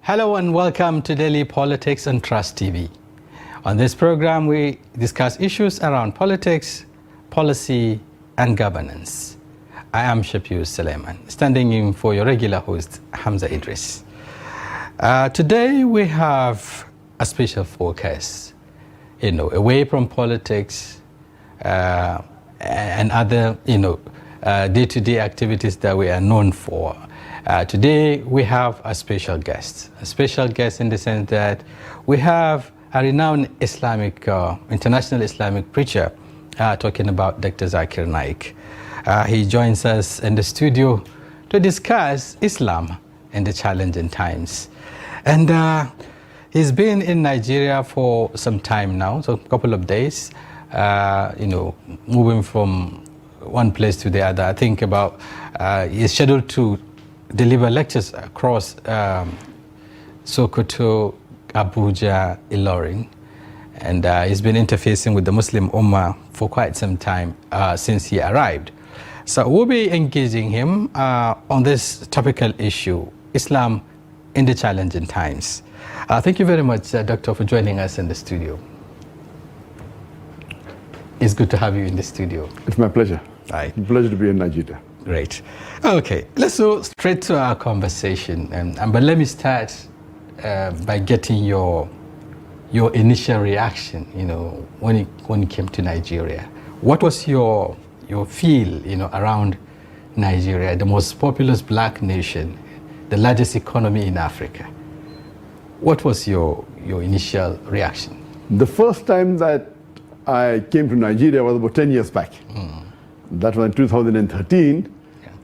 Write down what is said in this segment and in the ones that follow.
Hello and welcome to Daily Politics on Trust TV. On this program, we discuss issues around politics, policy, and governance. I am Shafiu Suleiman, standing in for your regular host, Hamza Idris. Today, we have a special focus, away from politics and other, day-to-day activities that we are known for. Today, we have a special guest in the sense that we have a renowned Islamic, international Islamic preacher talking about Dr. Zakir Naik. He joins us in the studio to discuss Islam in the challenging times. And he's been in Nigeria for some time now, so a couple of days, moving from one place to the other. I think about, he's scheduled to deliver lectures across Sokoto, Abuja, Ilorin, and he's been interfacing with the Muslim Ummah for quite some time since he arrived. So we'll be engaging him on this topical issue, Islam in the challenging times. Thank you very much, Doctor, for joining us in the studio. It's good to have you in the studio. It's my pleasure. Right. It's a pleasure to be in Nigeria. Great. Okay, let's go straight to our conversation. But let me start by getting your initial reaction. When you came to Nigeria, what was your feel? Around Nigeria, the most populous black nation, the largest economy in Africa. What was your initial reaction? The first time that I came to Nigeria was about 10 years back. That was in 2013.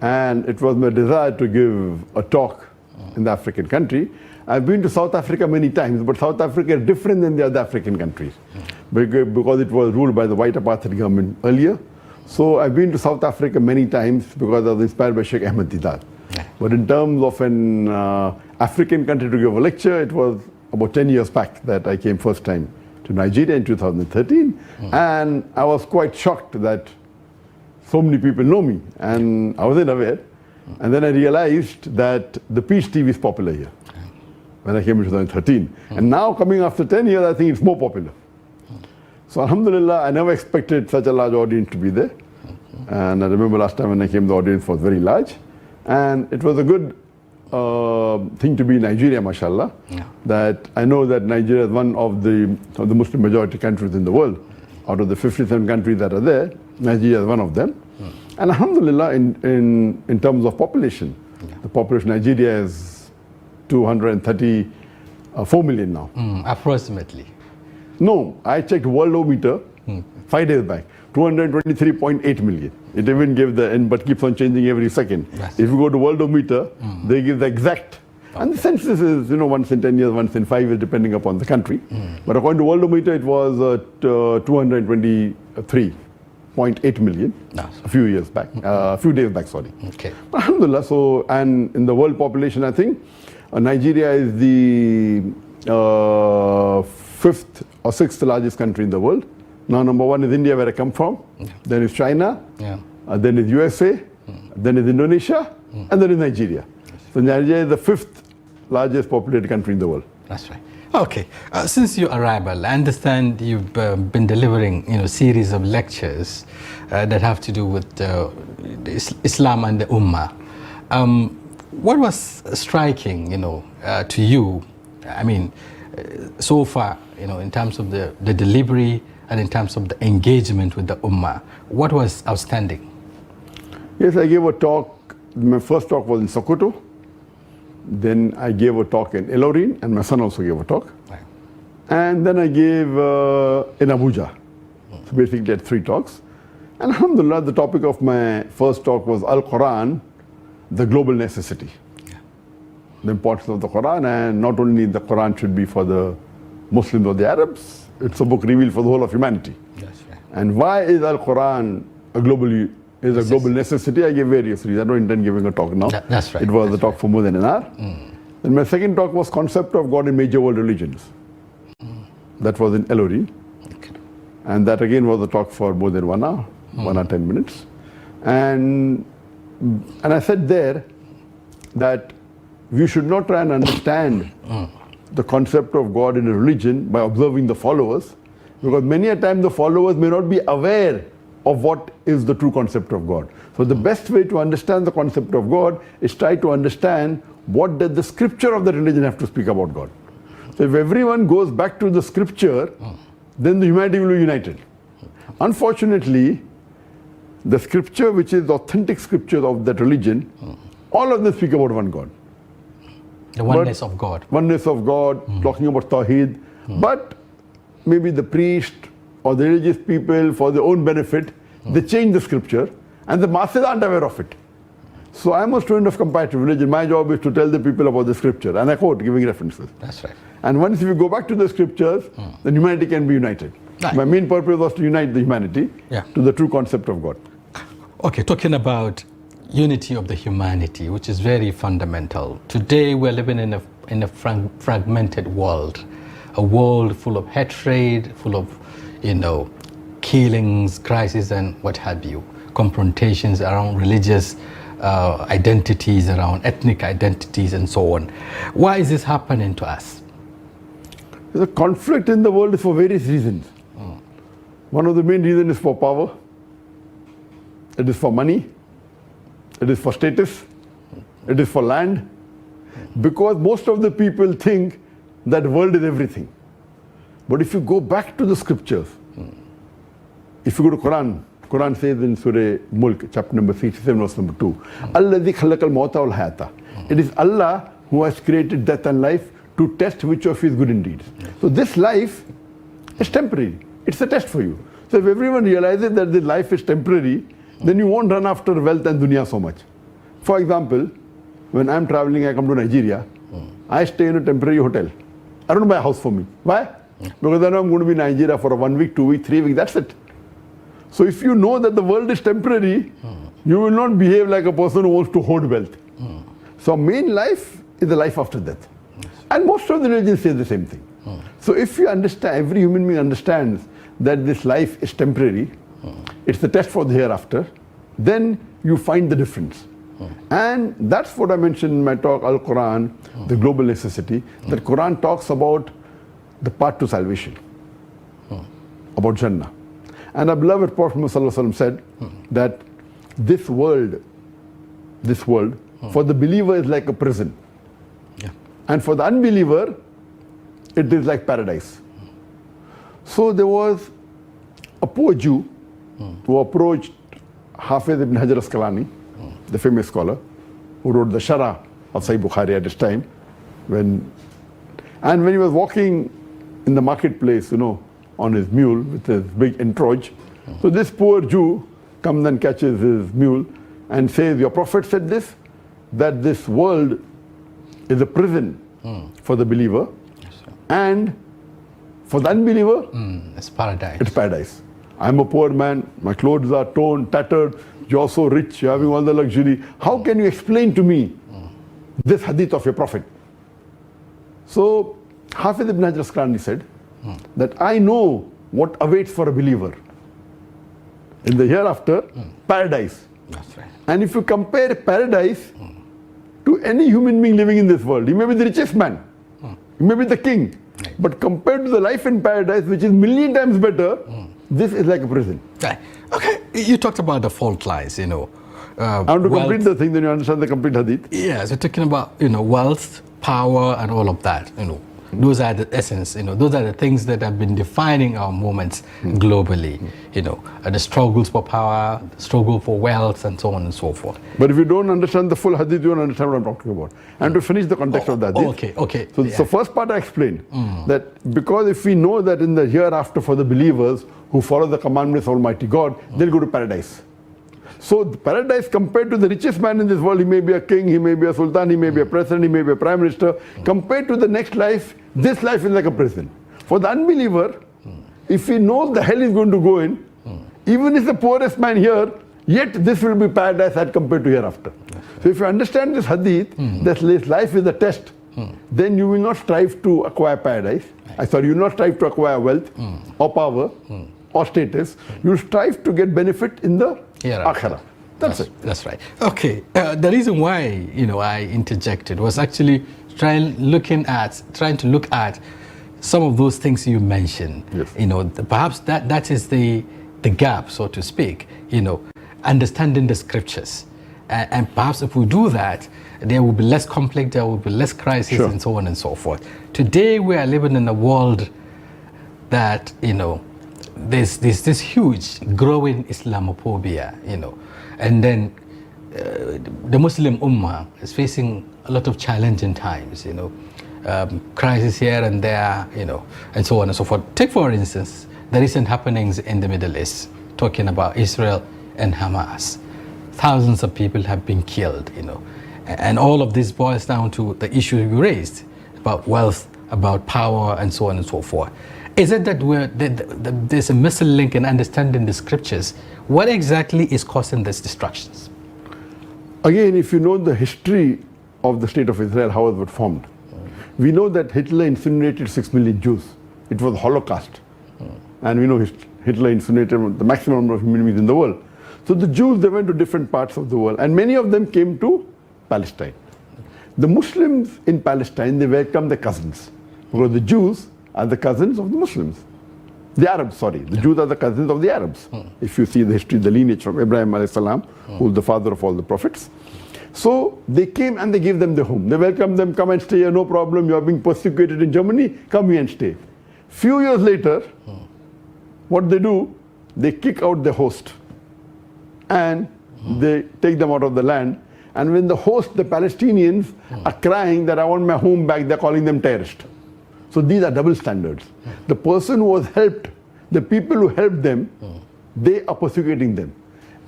And it was my desire to give a talk in the African country. I've been to South Africa many times, but South Africa is different than the other African countries because it was ruled by the white apartheid government earlier. So I've been to South Africa many times because I was inspired by Sheikh Ahmed Didat. But in terms of an African country to give a lecture, it was about 10 years back that I came first time to Nigeria in 2013. And I was quite shocked that so many people know me, and I wasn't aware. And then I realized that the Peace TV is popular here when I came in 2013. And now coming after 10 years, I think it's more popular. So alhamdulillah, I never expected such a large audience to be there. And I remember last time when I came, the audience was very large. And it was a good thing to be in Nigeria, mashallah. That I know that Nigeria is one of the Muslim majority countries in the world. Out of the 57 countries that are there, Nigeria is one of them. And alhamdulillah, in terms of population, the population of Nigeria is 234 million now. Approximately. No, I checked Worldometer 5 days back, 223.8 million. It even gave the end, but keeps on changing every second. Yes. If you go to Worldometer, they give the exact. And the census is, once in 10 years, once in 5 years, depending upon the country. But according to Worldometer, it was 223.8 million a few years back, a few days back, sorry. Okay. Alhamdulillah, so, and in the world population, I think, Nigeria is the 5th or 6th largest country in the world. Now, number 1 is India, where I come from. Then is China. Then is USA. Then is Indonesia. And then is Nigeria. So Nigeria is the 5th largest populated country in the world. That's right. Okay. Since your arrival, I understand you've been delivering, series of lectures that have to do with Islam and the Ummah. What was striking, to you? I mean, so far, in terms of the delivery and in terms of the engagement with the Ummah, what was outstanding? Yes, I gave a talk. My first talk was in Sokoto. Then I gave a talk in Ilorin, and my son also gave a talk. Right. And then I gave in Abuja. So basically I had 3 talks. And alhamdulillah, the topic of my first talk was Al-Quran, the global necessity. The importance of the Quran, and not only the Quran should be for the Muslims or the Arabs, it's a book revealed for the whole of humanity. That's right. And why is Al-Quran a global necessity? I gave various reasons. I don't intend giving a talk now. That's right. It was a talk for more than an hour. And my second talk was concept of God in major world religions. That was in Ilorin. Okay. And that again was a talk for more than 1 hour, 1 hour 10 minutes. And I said there that we should not try and understand the concept of God in a religion by observing the followers, because many a time the followers may not be aware of what is the true concept of God. So the best way to understand the concept of God is try to understand what does the scripture of the religion have to speak about God. So if everyone goes back to the scripture, then the humanity will be united. Unfortunately, the scripture which is the authentic scripture of that religion, all of them speak about one God. The oneness of God. Oneness of God, talking about Tawheed. But maybe the priest or the religious people, for their own benefit, they change the scripture and the masses aren't aware of it. So I'm a student of comparative religion. My job is to tell the people about the scripture. And I quote, giving references. That's right. And once we go back to the scriptures, then humanity can be united. Right. My main purpose was to unite the humanity to the true concept of God. Okay, talking about unity of the humanity, which is very fundamental. Today we're living in a fragmented world, a world full of hatred, full of, killings, crises, and what have you, confrontations around religious identities, around ethnic identities, and so on. Why is this happening to us? The conflict in the world is for various reasons. One of the main reasons is for power. It is for money. It is for status. It is for land. Because most of the people think that the world is everything. But if you go back to the scriptures, if you go to Qur'an, Qur'an says in Surah Mulk, chapter number 67, verse number 2, Alladhi khalaqal mawta wal hayata. It is Allah who has created death and life to test which of his good deeds. So this life is temporary. It's a test for you. So if everyone realizes that this life is temporary, then you won't run after wealth and dunya so much. For example, when I'm traveling, I come to Nigeria, I stay in a temporary hotel. I don't buy a house for me. Why? Because I know I'm going to be in Nigeria for 1 week, 2 weeks, 3 weeks, that's it. So if you know that the world is temporary, you will not behave like a person who wants to hoard wealth. So main life is the life after death. And most of the religions say the same thing. So if you understand, every human being understands that this life is temporary, it's the test for the hereafter, then you find the difference. And that's what I mentioned in my talk, Al-Quran, the global necessity, that Quran talks about the path to salvation, about Jannah. And our beloved Prophet Muhammad said that this world, for the believer is like a prison. And for the unbeliever, it is like paradise. So there was a poor Jew who approached Hafiz ibn Hajar Asqalani, the famous scholar, who wrote the Sharah of Sahih Bukhari at this time. And when he was walking in the marketplace, on his mule with his big entourage, so this poor Jew comes and catches his mule and says, your prophet said this, that this world is a prison for the believer, and for the unbeliever, it's paradise. It's paradise. I'm a poor man, my clothes are torn, tattered, you're so rich, you're having all the luxury. How can you explain to me this hadith of your prophet? So Hafiz ibn Hajar Asqalani said that I know what awaits for a believer in the hereafter, paradise. That's right. And if you compare paradise to any human being living in this world, he may be the richest man, he may be the king, but compared to the life in paradise, which is a million times better, this is like a prison. Right. Okay, you talked about the fault lines, I want to complete the thing, then you understand the complete hadith. Yeah, so talking about, wealth, power, and all of that, those are the essence, those are the things that have been defining our moments globally, the struggles for power, the struggle for wealth, and so on and so forth. But if you don't understand the full hadith, you don't understand what I'm talking about. And to finish the context of the hadith. Okay. So the first part I explained, that because if we know that in the hereafter for the believers who follow the commandments of Almighty God, they'll go to paradise. So the paradise compared to the richest man in this world, he may be a king, he may be a sultan, he may be a president, he may be a prime minister. Compared to the next life, this life is like a prison. For the unbeliever, if he knows the hell he's going to go in, even if the poorest man here, yet this will be paradise as compared to hereafter. So if you understand this hadith, that this life is a test, then you will not strive to acquire paradise. You will not strive to acquire wealth or power or status. You will strive to get benefit in the akhirah. That's it. That's right. Okay. The reason why I interjected was actually trying to look at some of those things you mentioned. Yes. Perhaps that is the gap, so to speak. Understanding the scriptures, and perhaps if we do that, there will be less conflict, there will be less crisis, sure, and so on and so forth. Today we are living in a world that there's this huge growing Islamophobia, and then the Muslim Ummah is facing a lot of challenging times, crisis here and there, and so on and so forth. Take, for instance, the recent happenings in the Middle East, talking about Israel and Hamas. Thousands of people have been killed, and all of this boils down to the issue you raised about wealth, about power, and so on and so forth. Is it that there's a missing link in understanding the scriptures? What exactly is causing these destructions? Again, if you know the history of the state of Israel, how it was formed, we know that Hitler incinerated 6 million Jews. It was a Holocaust. And we know Hitler incinerated the maximum number of human beings in the world. So the Jews, they went to different parts of the world, and many of them came to Palestine. The Muslims in Palestine, they welcomed their cousins, because the Jews are the cousins of the Muslims. The Arabs, sorry. The Jews are the cousins of the Arabs. If you see the history, the lineage from Abraham alayhi salam, who is the father of all the prophets. So they came and they gave them the home. They welcomed them, come and stay here, no problem. You are being persecuted in Germany, come here and stay. Few years later, what they do, they kick out the host and they take them out of the land. And when the host, the Palestinians, are crying that I want my home back, they're calling them terrorists. So these are double standards. The person who was helped, the people who helped them, they are persecuting them.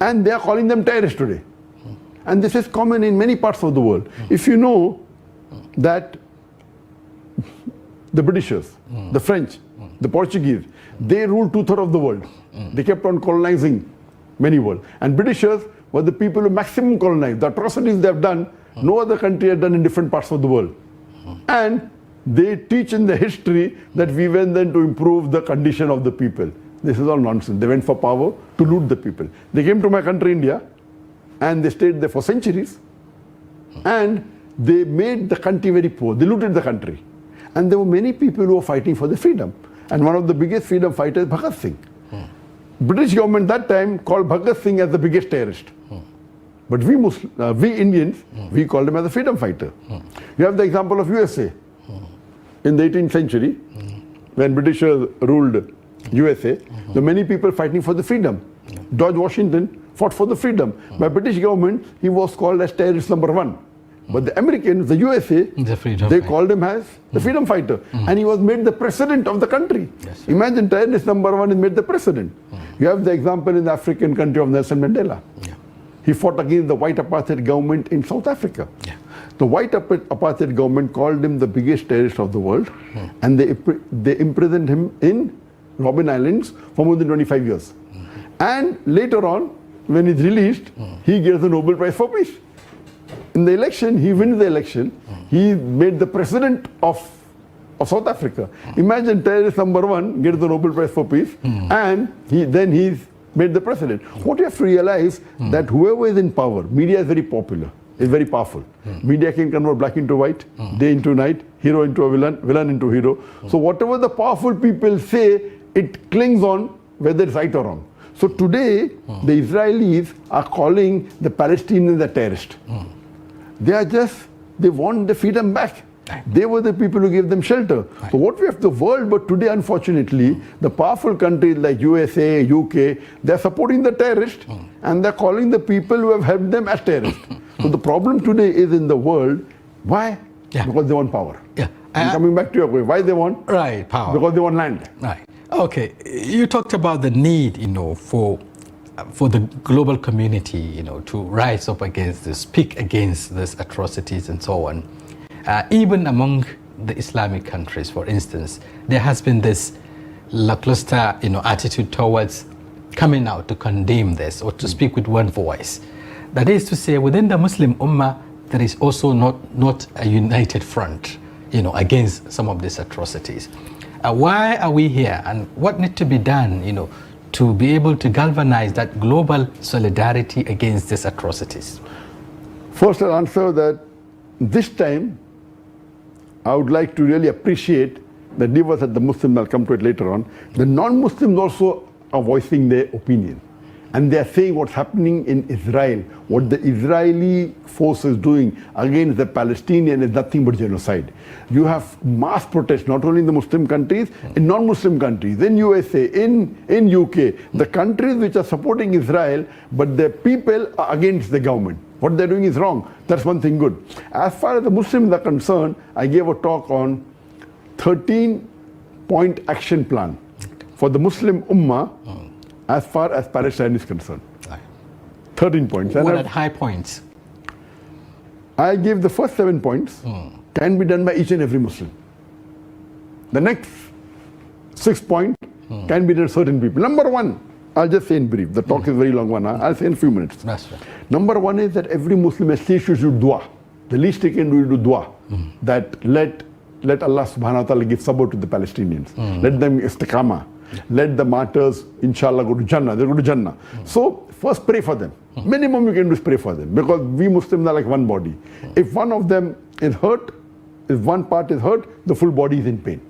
And they are calling them terrorists today. And this is common in many parts of the world. If you know that the Britishers, the French, the Portuguese, they ruled 2/3 of the world. They kept on colonizing many world. And Britishers were the people who maximum colonized. The atrocities they have done, no other country has done in different parts of the world. And they teach in the history that we went then to improve the condition of the people. This is all nonsense. They went for power to loot the people. They came to my country, India, and they stayed there for centuries. And they made the country very poor. They looted the country. And there were many people who were fighting for the freedom. And one of the biggest freedom fighters, Bhagat Singh. British government that time called Bhagat Singh as the biggest terrorist. But we Indians, we called him as a freedom fighter. You have the example of USA. In the 18th century, when Britishers ruled USA, there were many people fighting for the freedom. George Washington fought for the freedom. By British government, he was called as terrorist number 1. But the Americans, the USA, they called him as the freedom fighter. And he was made the president of the country. Yes, imagine terrorist number 1 is made the president. You have the example in the African country of Nelson Mandela. He fought against the white apartheid government in South Africa. The white apartheid government called him the biggest terrorist of the world, and they imprisoned him in Robben Islands for more than 25 years. And later on, when he's released, he gets the Nobel Prize for Peace. In the election, he wins the election. He made the president of South Africa. Imagine terrorist number 1 gets the Nobel Prize for Peace, and he's made the president. What you have to realize that whoever is in power, media is very popular. Is very powerful. Media can convert black into white, day into night, hero into a villain, villain into hero. So whatever the powerful people say, it clings on whether it's right or wrong. So today, the Israelis are calling the Palestinians a terrorist. They want the freedom back. They were the people who gave them shelter. So what we have the world, but today unfortunately, the powerful countries like USA, UK, they're supporting the terrorists and they're calling the people who have helped them as terrorists. So the problem today is in the world. Why? Because they want power. And coming back to your question, why they want? Right, power. Because they want land. Right. Okay. You talked about the need, for the global community, to rise up against this, speak against these atrocities and so on. Even among the Islamic countries, for instance, there has been this lackluster, attitude towards coming out to condemn this or to speak with one voice. That is to say, within the Muslim Ummah, there is also not a united front, against some of these atrocities. Why are we here, and what needs to be done, to be able to galvanize that global solidarity against these atrocities? First, I'll answer that this time I would like to really appreciate the endeavors that the Muslims, I'll come to it later on. The non-Muslims also are voicing their opinion. And they are saying what's happening in Israel, what the Israeli force is doing against the Palestinian is nothing but genocide. You have mass protests, not only in the Muslim countries, in non-Muslim countries, in USA, in UK, the countries which are supporting Israel, but the people are against the government. What they're doing is wrong. That's one thing good. As far as the Muslims are concerned, I gave a talk on 13-point action plan for the Muslim Ummah as far as Palestine is concerned. 13 points. What are high points? I gave the first 7 points can be done by each and every Muslim. The next 6 points can be done by certain people. Number one, I'll just say in brief. The talk is a very long one. I'll say in a few minutes. That's right. Number one is that every Muslim at least should do dua. The least they can do is do dua. That let Allah subhanahu wa ta'ala give sabr to the Palestinians. Let them istiqamah. Let the martyrs, inshallah, go to Jannah. They go to Jannah. So, first pray for them. Minimum you can do is pray for them. Because we Muslims are like one body. If one of them is hurt, if one part is hurt, the full body is in pain.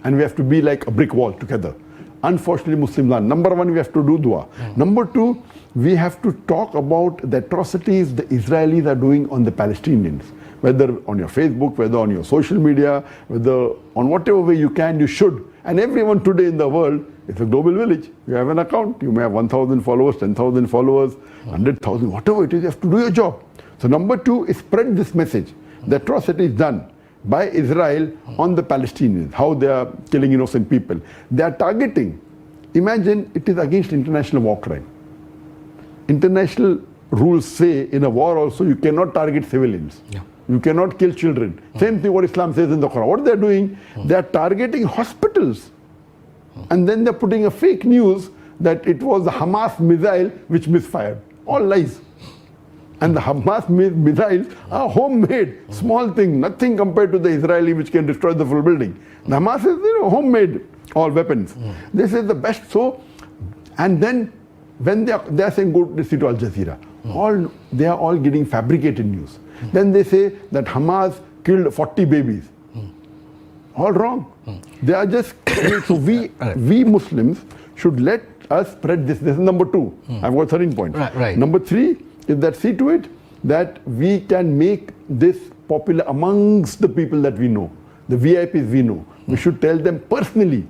And we have to be like a brick wall together. Unfortunately, Muslims are. Number one, we have to do dua. Number two, we have to talk about the atrocities the Israelis are doing on the Palestinians. Whether on your Facebook, whether on your social media, whether on whatever way you can, you should. And everyone today in the world, it's a global village. You have an account. You may have 1,000 followers, 10,000 followers, 100,000, whatever it is, you have to do your job. So number two is spread this message. The atrocity is done by Israel on the Palestinians, how they are killing innocent people. They are targeting. Imagine it is against international war crime. International rules say in a war also you cannot target civilians. You cannot kill children. Same thing what Islam says in the Quran. What they are doing, they are targeting hospitals. And then they're putting a fake news that it was the Hamas missile which misfired. All lies. And the Hamas missiles are homemade, small thing, nothing compared to the Israeli which can destroy the full building. The Hamas is homemade, all weapons. This is the best. So, and then when they are saying go to see to Al Jazeera, they are all getting fabricated news. Then they say that Hamas killed 40 babies. All wrong. They are just, so we Muslims should let us spread this. This is number two. I've got 13 points. Right. Number three is that see to it that we can make this popular amongst the people that we know, the VIPs we know. We should tell them personally,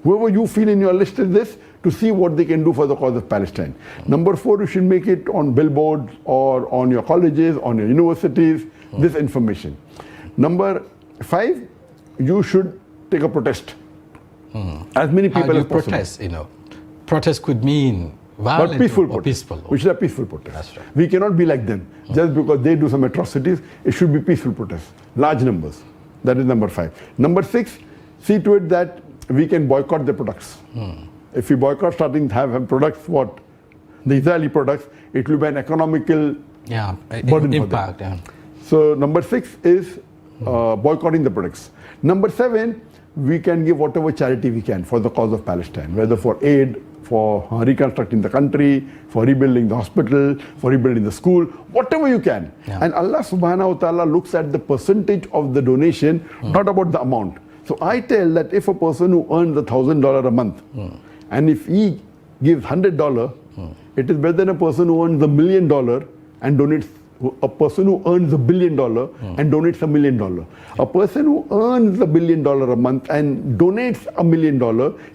whoever you feel in your list is this, to see what they can do for the cause of Palestine. Number four, you should make it on billboards or on your colleges, on your universities, this information. Number five, you should take a protest. As many people as possible. Protest, protest could mean violent but peaceful or peaceful. We should have peaceful protest. That's right. We cannot be like them. Just because they do some atrocities, it should be peaceful protests. Large numbers. That is number five. Number six, see to it that we can boycott the products. If we boycott starting to have products, the Israeli products, it will be an economical burden impact. For them. So number six is boycotting the products. Number seven, we can give whatever charity we can for the cause of Palestine, whether for aid, for reconstructing the country, for rebuilding the hospital, for rebuilding the school, whatever you can. And Allah subhanahu wa ta'ala looks at the percentage of the donation, not about the amount. So I tell that if a person who earns $1,000 a month, and if he gives $100, it is better than a person who earns $1 million and donates, a person who earns $1 billion and donates $1 million. A person who earns $1 billion a month and donates $1 million,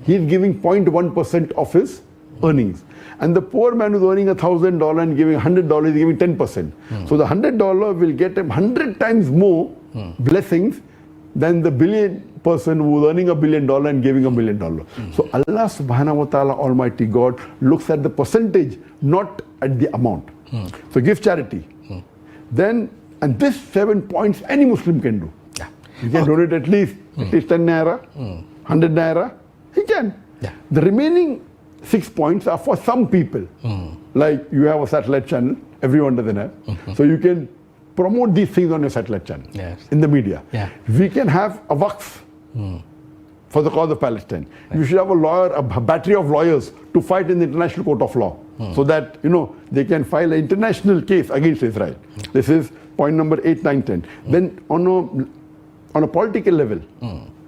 he is giving 0.1% of his earnings. And the poor man who's earning $1,000 and giving $100 is giving 10%. So the $100 will get him 100 times more blessings than the billion person who's earning $1 billion and giving $1 million. So Allah subhanahu wa ta'ala, Almighty God, looks at the percentage, not at the amount. So give charity. Then, and this 7 points any Muslim can do. He can donate at least 10 naira, 100 naira, he can. The remaining 6 points are for some people. Like you have a satellite channel, everyone doesn't have. So you can promote these things on your satellite channel, in the media. We can have a waqf for the cause of Palestine. You should have a battery of lawyers to fight in the International Court of Law, so that they can file an international case against Israel. This is point number 8, 9, 10. Then on a political level,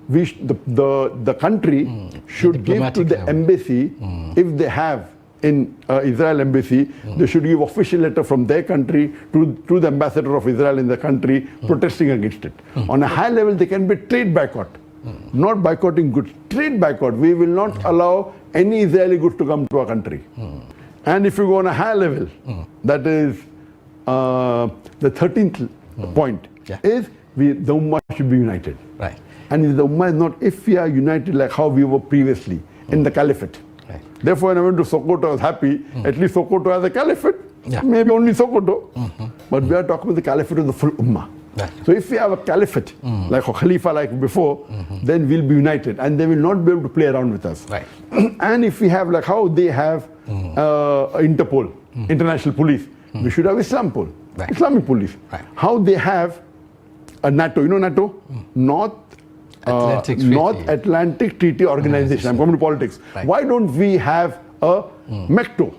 the country should give to the embassy, if they have in Israel embassy, they should give official letter from their country to the ambassador of Israel in the country protesting against it. On a high level, they can be trade boycott, not boycotting goods, trade boycott. We will not allow any Israeli goods to come to our country. And if you go on a high level, that is the 13th point, is the Ummah should be united. Right. And if the Ummah is not, if we are united like how we were previously in the Caliphate. Therefore, when I went to Sokoto, I was happy. At least Sokoto has a Caliphate. Maybe only Sokoto. But we are talking about the Caliphate of the full Ummah. So if we have a Caliphate, like a Khalifa like before, then we'll be united. And they will not be able to play around with us. And if we have like how they have Interpol, International Police, we should have Islamic Police. How they have a NATO, NATO? North Atlantic Treaty Organization. I'm coming to politics. Why don't we have a MECTO,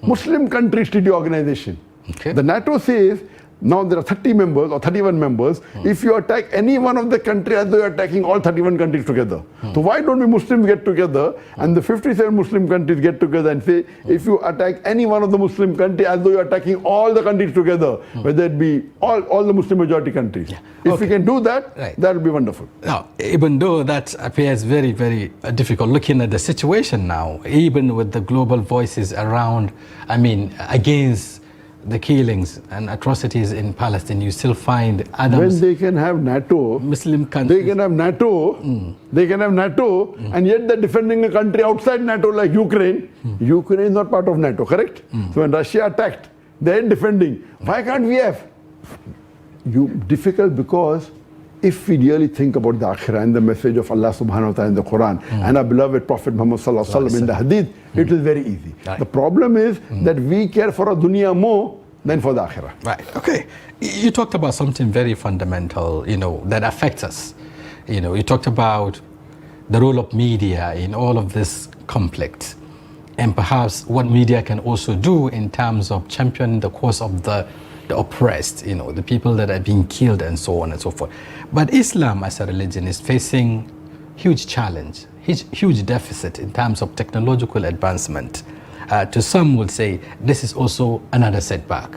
Muslim Countries Treaty Organization? The NATO says, now there are 30 members or 31 members. If you attack any one of the countries, as though you're attacking all 31 countries together. So why don't we Muslims get together and the 57 Muslim countries get together and say, if you attack any one of the Muslim countries, as though you're attacking all the countries together, whether it be all the Muslim majority countries. If we can do that, that would be wonderful. Now, even though that appears very, very difficult, looking at the situation now, even with the global voices around, against the killings and atrocities in Palestine, you still find when they can have NATO, Muslim countries. They can have NATO, and yet they're defending a country outside NATO like Ukraine. Ukraine is not part of NATO, correct? So when Russia attacked, they're defending. Why can't we have? Difficult because if we really think about the Akhirah and the message of Allah subhanahu wa ta'ala in the Quran and our beloved Prophet Muhammad sallallahu alaihi wasallam in the Hadith, it is very easy. The problem is that we care for our dunya more than for the Akhirah. Okay. You talked about something very fundamental, that affects us. You talked about the role of media in all of this conflict, and perhaps what media can also do in terms of championing the cause of the oppressed, the people that are being killed and so on and so forth. But Islam as a religion is facing huge challenge, huge deficit in terms of technological advancement. To some would say this is also another setback.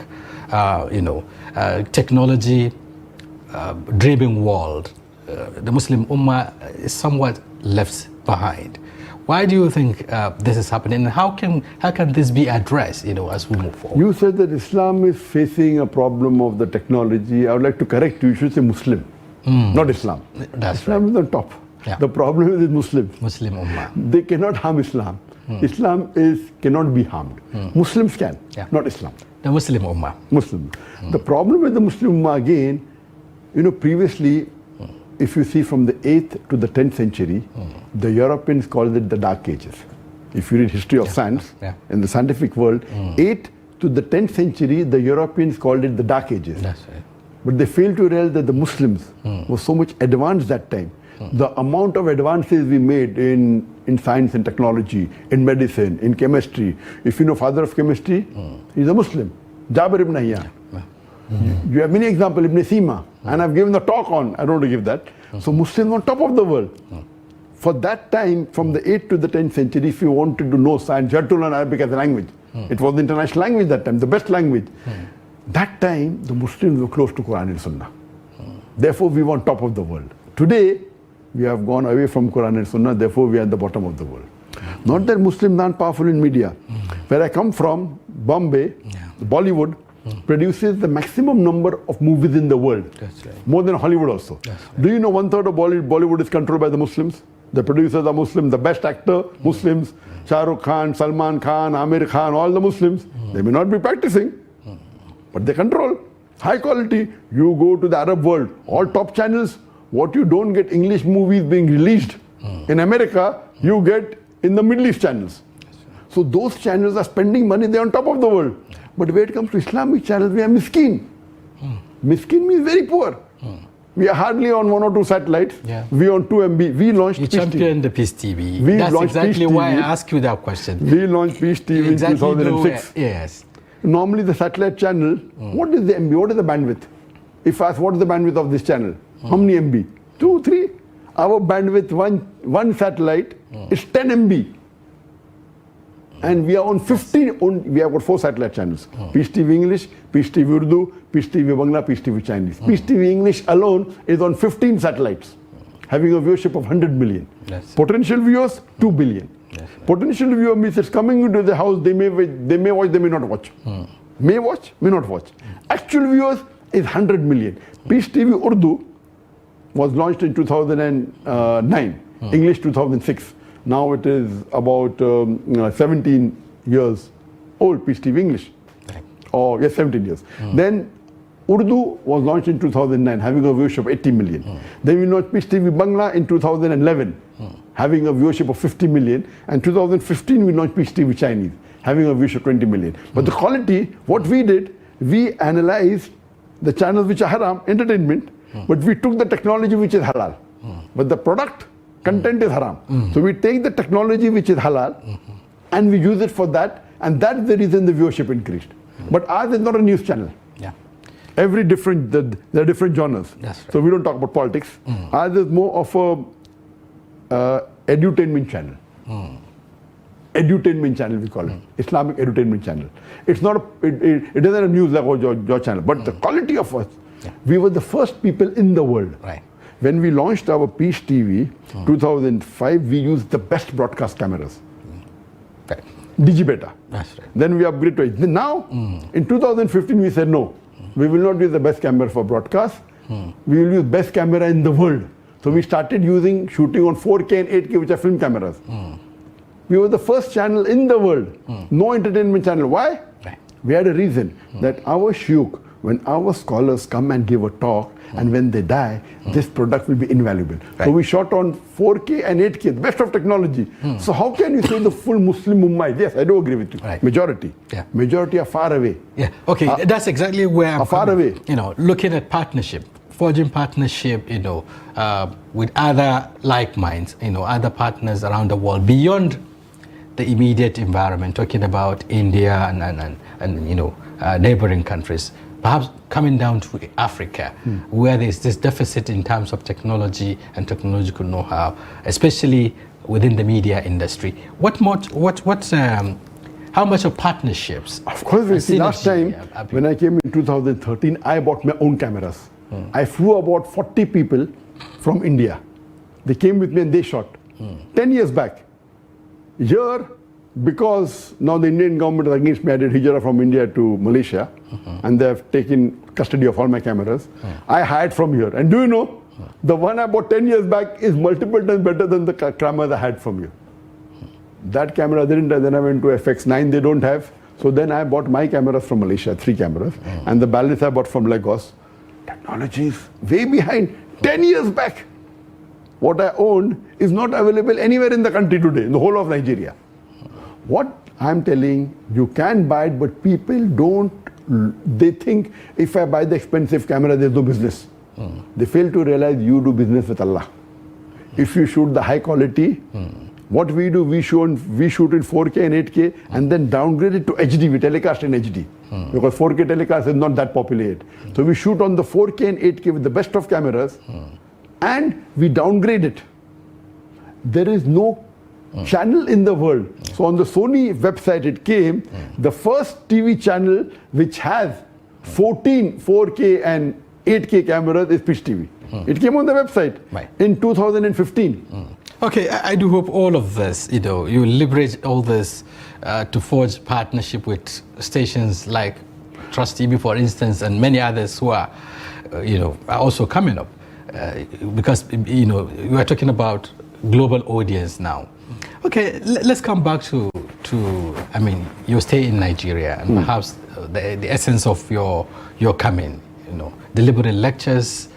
Technology driven world, the Muslim Ummah is somewhat left behind. Why do you think this is happening, and how can this be addressed, as we move forward? You said that Islam is facing a problem of the technology. I would like to correct you. You should say Muslim, not Islam. Islam is on top. The problem is Muslim Ummah. They cannot harm Islam. Islam cannot be harmed. Muslims can, not Islam. The Muslim Ummah. The problem with the Muslim Ummah again, previously, if you see from the 8th to the 10th century, the Europeans called it the Dark Ages. If you read history of science, in the scientific world, 8th to the 10th century, the Europeans called it the Dark Ages. That's right. But they failed to realize that the Muslims were so much advanced that time. The amount of advances we made in science and technology, in medicine, in chemistry. If you know father of chemistry, he's a Muslim, Jabir ibn Hayyan. You have many examples, Ibn Sina, and I've given the talk on, I don't want to give that. So Muslims on top of the world. For that time, from the 8th to the 10th century, if you wanted to know science, you had to learn Arabic as a language. It was the international language that time, the best language. That time, the Muslims were close to Qur'an and Sunnah. Therefore, we were on top of the world. Today, we have gone away from Qur'an and Sunnah, therefore we are at the bottom of the world. Not that Muslims aren't powerful in media. Where I come from, Bombay, Bollywood, produces the maximum number of movies in the world. That's right. More than Hollywood also. Do you know 1/3 of Bollywood is controlled by the Muslims? The producers are Muslims, the best actor, Muslims, Shah Rukh Khan, Salman Khan, Amir Khan, all the Muslims. They may not be practicing, but they control. High quality. You go to the Arab world, all top channels, what you don't get English movies being released in America, you get in the Middle East channels. So those channels are spending money, they're on top of the world. But when it comes to Islamic channels, we are miskin. Miskin means very poor. We are hardly on 1 or 2 satellites. Yeah. We on 2 MB. We launched You Peace championed TV. the Peace TV. We That's launched exactly Peace why I TV. asked you that question. We launched Peace TV in 2006. Yes. Normally the satellite channel, what is the MB? What is the bandwidth? If I ask what is the bandwidth of this channel? How many MB? 2, 3. Our bandwidth, one satellite is 10 MB. And we are on 15, we have got 4 satellite channels. Peace TV English, Peace TV Urdu, Peace TV Bangla, Peace TV Chinese. Peace TV English alone is on 15 satellites, having a viewership of 100 million. Yes. Potential viewers, 2 billion. Yes. Potential viewer means it's coming into the house, they may watch, they may not watch. May watch, may not watch. Actual viewers is 100 million. Peace TV Urdu was launched in 2009, English 2006. Now it is about 17 years old, Peace TV English. Right. Or yes, 17 years. Then Urdu was launched in 2009, having a viewership of 80 million. Then we launched Peace TV Bangla in 2011, having a viewership of 50 million. And 2015 we launched Peace TV Chinese, having a viewership of 20 million. But the quality, what we did, we analyzed the channels which are haram, entertainment, but we took the technology which is halal. But the product, content is haram. So we take the technology which is halal and we use it for that, and that's the reason the viewership increased. But ours is not a news channel. Yeah. Every different, there are different genres. That's right. So we don't talk about politics. Ours is more of a edutainment channel. Edutainment channel we call it. Islamic edutainment channel. It's not, it doesn't have news like your channel, but the quality of us, we were the first people in the world. Right. When we launched our Peace TV, 2005, we used the best broadcast cameras. Right. Digibeta. That's right. Then we upgraded to it. Now, in 2015, we said no, we will not use the best camera for broadcast. We will use best camera in the world. So we started shooting on 4K and 8K, which are film cameras. We were the first channel in the world, no entertainment channel. Why? Right. We had a reason that our shuyukh, when our scholars come and give a talk, and when they die, this product will be invaluable. Right. So we shot on 4K and 8K, the best of technology. So how can you say the full Muslim Ummah? Yes, I do agree with you. Right. Majority. Yeah. Majority are far away. Yeah. Okay. That's exactly where I'm far coming. away. You know, looking at partnership, forging partnership, you know, with other like minds, you know, other partners around the world beyond the immediate environment. Talking about India and you know, neighboring countries. Perhaps coming down to Africa, where there's this deficit in terms of technology and technological know-how, especially within the media industry. How much of partnerships? Of course, last time when I came in 2013, I bought my own cameras. I flew about 40 people from India. They came with me and they shot. 10 years back. Here, because now the Indian government is against me, I did hijrah from India to Malaysia, and they have taken custody of all my cameras. I hired from here. And do you know, the one I bought 10 years back is multiple times better than the cameras I had from you. That camera didn't have, then I went to FX9, they don't have. So then I bought my cameras from Malaysia, 3 cameras, and the balance I bought from Lagos. Technology is way behind, 10 years back. What I owned is not available anywhere in the country today, in the whole of Nigeria. What I'm telling, you can buy it, but people don't, they think if I buy the expensive camera, there's no business. They fail to realize you do business with Allah. If you shoot the high quality, what we do, we shoot in 4K and 8K and then downgrade it to HD, we telecast in HD. Because 4K telecast is not that popular yet. So we shoot on the 4K and 8K with the best of cameras and we downgrade it. There is no channel in the world. So on the Sony website it came, the first TV channel which has 14 4K and 8K cameras is Peace TV. It came on the website in 2015. Okay, I do hope all of this, you know, you leverage all this to forge partnership with stations like Trust TV, for instance, and many others who are, you know, are also coming up. Because, you know, we are talking about global audience now. Okay, let's come back to I mean, your stay in Nigeria and perhaps the essence of your coming, you know, delivering lectures,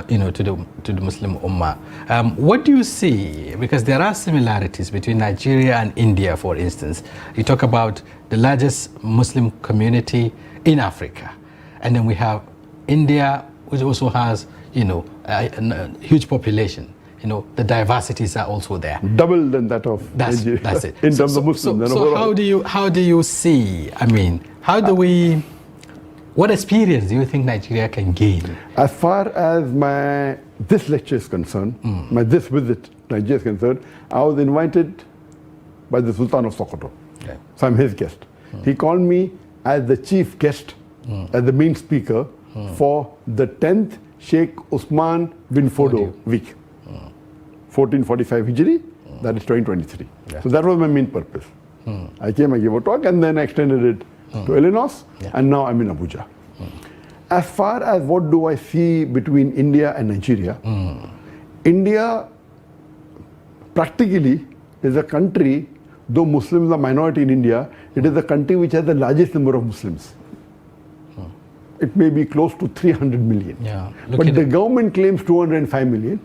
you know, to the Muslim Ummah. What do you see? Because there are similarities between Nigeria and India, for instance. You talk about the largest Muslim community in Africa, and then we have India which also has, a huge population. The diversities are also there. Double than that of Nigeria. That's it. In terms of Muslims. So how do you see, what experience do you think Nigeria can gain? As far as this lecture is concerned, this visit to Nigeria is concerned, I was invited by the Sultan of Sokoto. Okay. So I'm his guest. He called me as the chief guest, as the main speaker for the 10th Sheikh Usman bin Fodio week. 1445 Hijri, that is 2023. Yeah. So that was my main purpose. I came, I gave a talk, and then I extended it to Illinois, and now I'm in Abuja. As far as what do I see between India and Nigeria, India practically is a country, though Muslims are minority in India, it is a country which has the largest number of Muslims. It may be close to 300 million. Yeah. But the government claims 205 million.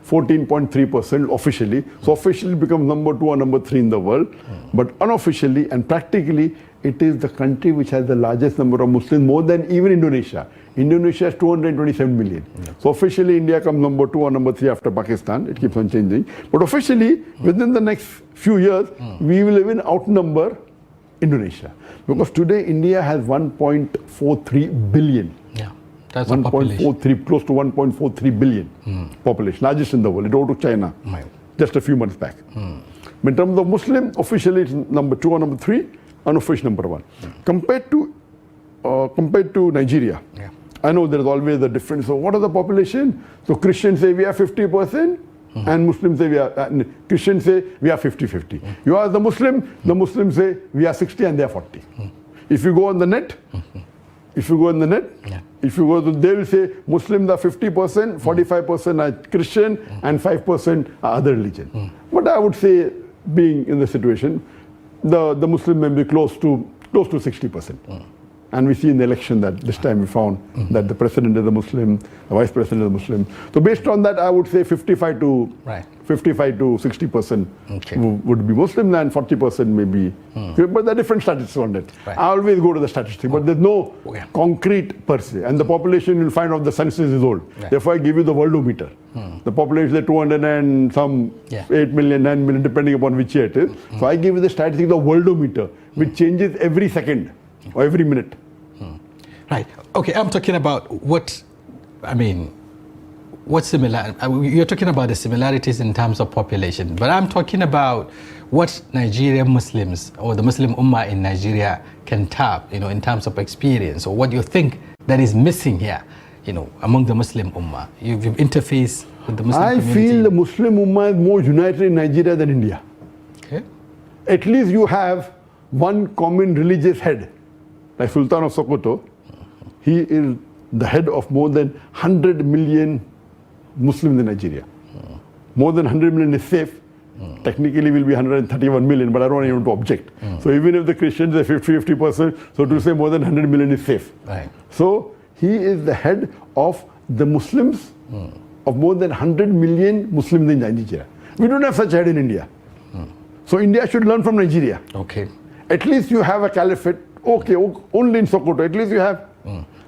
14.3% officially. So officially becomes number 2 or number 3 in the world. But unofficially and practically, it is the country which has the largest number of Muslims, more than even Indonesia. Indonesia has 227 million. So officially, India comes number 2 or number 3 after Pakistan. It keeps on changing. But officially, within the next few years, we will even outnumber Indonesia. Because today, India has 1.43 billion. Yeah. That's 1.43, close to 1.43 billion population, largest in the world. It overtook China just a few months back. But in terms of Muslim, officially it's number 2 or number 3, unofficial number 1. Compared to Nigeria, I know there is always a difference. So what are the population? So Christians say we are 50%, and Muslims say Christians say we are 50-50. You ask the Muslims say we are 60 and they are 40. If you go on the net, if you go to, they will say Muslims are 50%, 45% are Christian, and 5% are other religion. But I would say, being in the situation, the Muslim may be close to 60%. And we see in the election that this time we found that the president is a Muslim, the vice president is a Muslim. So based on that, I would say 55 to 60% would be Muslim, and 40% may be. But there are different statistics on that. I always go to the statistics, but there's no concrete per se. And the population, you'll find out the census is old. Therefore, I give you the worldometer. The population is 200 and some 8 million, 9 million, depending upon which year it is. So I give you the statistics, the worldometer, which changes every second or every minute. Right. Okay, I'm talking about similar? You're talking about the similarities in terms of population, but I'm talking about what Nigerian Muslims or the Muslim Ummah in Nigeria can tap, in terms of experience, or what you think that is missing here, among the Muslim Ummah. You've interfaced with the Muslim community. I feel the Muslim Ummah is more united in Nigeria than India. Okay. At least you have one common religious head, like Sultan of Sokoto. He is the head of more than 100 million Muslims in Nigeria. More than 100 million is safe. Technically will be 131 million, but I don't want anyone to object. So even if the Christians are 50%, so to say more than 100 million is safe. Right. So he is the head of the Muslims, of more than 100 million Muslims in Nigeria. We don't have such head in India. So India should learn from Nigeria. Okay. At least you have a caliphate. Okay, only in Sokoto, at least you have.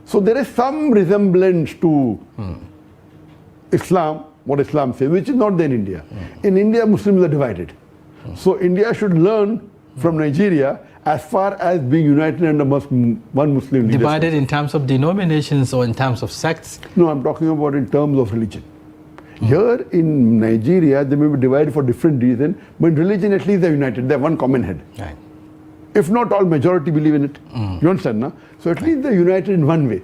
So there is some resemblance to Islam, what Islam says, which is not there in India. In India, Muslims are divided. So India should learn from Nigeria as far as being united under one Muslim leadership. Divided in terms of denominations or in terms of sects? No, I'm talking about in terms of religion. Here in Nigeria, they may be divided for different reasons, but in religion at least they're united. They have one common head. Right. If not all, majority believe in it. You understand, no? So at least they're united in one way.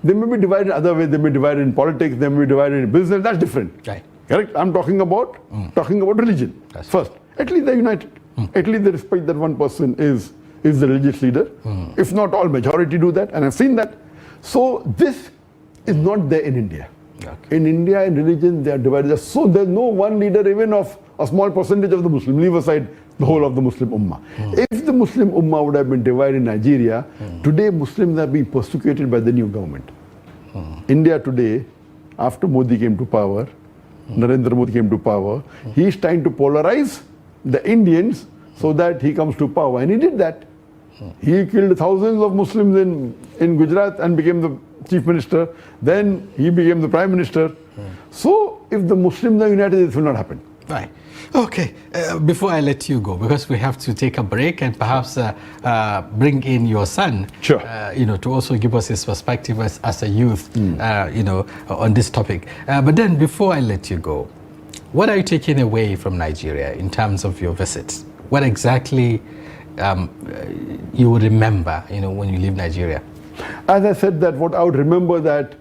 They may be divided in other ways. They may be divided in politics. They may be divided in business. That's different. Right. Correct? I'm talking about religion. That's first. At least they're united. At least they respect that one person is the religious leader. If not all, majority do that. And I've seen that. So this is not there in India. Okay. In India, in religion, they are divided. So there's no one leader even of a small percentage of the Muslim. Leave aside the whole of the Muslim Ummah. If the Muslim Ummah would have been divided in Nigeria, today Muslims are being persecuted by the new government. India today, after Modi came to power, Narendra Modi came to power, he is trying to polarize the Indians so that he comes to power. And he did that. He killed thousands of Muslims in Gujarat and became the chief minister. Then he became the prime minister. So if the Muslims are united, this will not happen. Right. Okay. Before I let you go, because we have to take a break and perhaps bring in your son, Sure. To also give us his perspective as a youth, on this topic. But then before I let you go, what are you taking away from Nigeria in terms of your visits? What exactly you would remember, when you leave Nigeria? As I said, that what I would remember that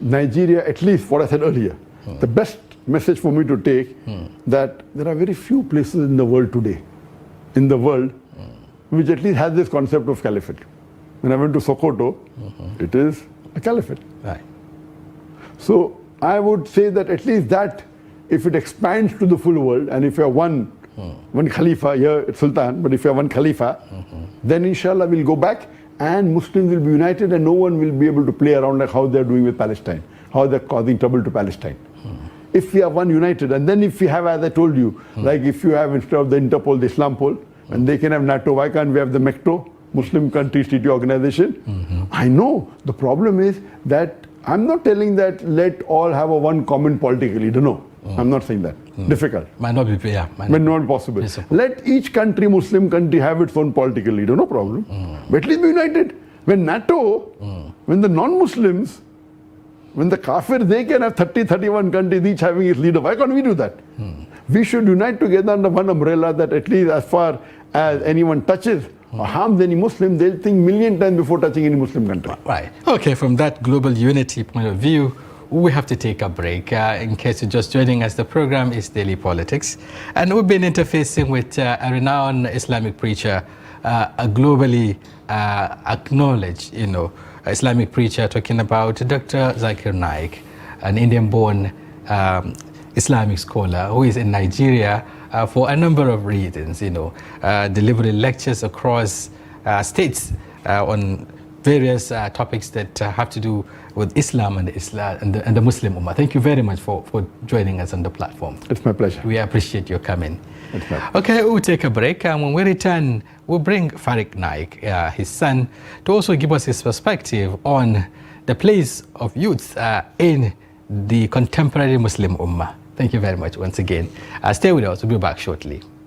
Nigeria, at least what I said earlier, the best message for me to take, that there are very few places in the world today, which at least has this concept of caliphate. When I went to Sokoto, it is a caliphate. Right. So I would say that at least that, if it expands to the full world, and if you have one Khalifa, here it's Sultan, but if you have one Khalifa, then inshallah we'll go back and Muslims will be united and no one will be able to play around like how they're doing with Palestine, how they're causing trouble to Palestine. If we are one united, and then if we have, as I told you, like if you have instead of the Interpol, the Islampol, and they can have NATO, why can't we have the MECTO, Muslim Countries Treaty Organization? I know the problem is that I'm not telling that let all have a one common political leader. No, I'm not saying that. Difficult. Might not be, yeah. Might not be possible. Yes, let each country, Muslim country, have its own political leader. No problem. But at least be united. When NATO, when the non-Muslims, when the kafir, they can have 30, 31 countries each having its leader. Why can't we do that? We should unite together under one umbrella, that at least as far as anyone touches or harms any Muslim, they'll think million times before touching any Muslim country. Right. Okay, from that global unity point of view, we have to take a break. In case you're just joining us, the program is Daily Politics. And we've been interfacing with a renowned Islamic preacher, a globally acknowledged, Islamic preacher, talking about Dr. Zakir Naik, an Indian-born Islamic scholar who is in Nigeria for a number of reasons, delivering lectures across states on various topics that have to do with Islam and the Muslim Ummah. Thank you very much for joining us on the platform. It's my pleasure. We appreciate your coming. Okay, we'll take a break, and when we return, we'll bring Zakir Naik, his son, to also give us his perspective on the place of youth in the contemporary Muslim Ummah. Thank you very much once again. Stay with us. We'll be back shortly.